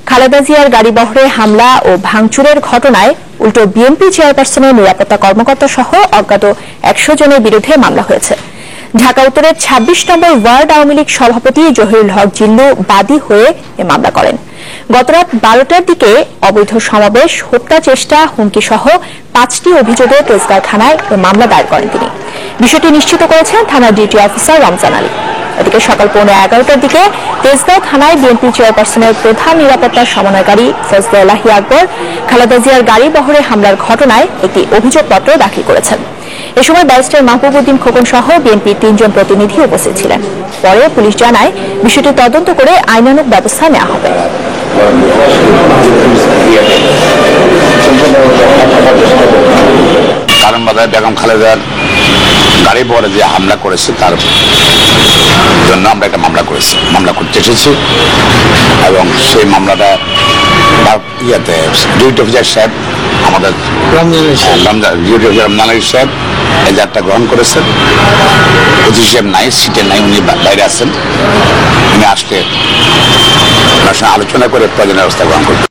খালেদা জিয়ার গাড়িবহরে হামলা ও ভাঙচুরের ঘটনায় উল্টো বিএনপি চেয়ারপারসনের নিরাপত্তা কর্মকর্তা সহ অজ্ঞাত ১০০ জনের বিরুদ্ধে মামলা হয়েছে। ঢাকা উত্তরের ২৬ নম্বর ওয়ার্ড আওয়ামী লীগ সভাপতি জহিরুল হক জিল্লু বাদী হয়ে এ মামলা করেন। গতরাত ১২টার দিকে অবৈধ সমাবেশ, হত্যা চেষ্টা, হুমকি সহ ৫টি অভিযোগে তেজগাঁও থানায় এ মামলা দায়ের করেন তিনি। বিষয়টি নিশ্চিত করেছেন থানার ডিউটি অফিসার রমজান আলী। এদিকে সকাল 11:15টার দিকে তেজগাঁও থানায় বিএনপি চেয়ারপারসনের প্রধান নিরাপত্তা সমন্বয়কারী ফজলে এলাহি আকবর খালেদা জিয়ার গাড়ি বহরে হামলার ঘটনায় একটি অভিযোগপত্র দাখিল করেছেন। এ সময় ব্যারিস্টার মাহবুব উদ্দিন খোকন সহ বিএনপির ৩ জন প্রতিনিধি উপস্থিত ছিলেন। পরে পুলিশ জানায় বিষয়টি তদন্ত করে আইনানুগ ব্যবস্থা নেওয়া হবে। কারণ বাজারে বেগম খালেদার গাড়ি বহরে যে হামলা করেছে তার জন্য আমরা একটা মামলা করতে এসেছি এবং সেই মামলাটা ডিউটি অফিসার সাহেব আমাদের ডিউটি অফিসার রমজান আলী সাহেব এজাহারটা গ্রহণ করেছেন। ওসি সাহেব নাই, সিটে নাই, উনি বাইরে আছেন। উনি আসলে ওনার সঙ্গে আলোচনা করে প্রয়োজনীয় ব্যবস্থা গ্রহণ করবেন।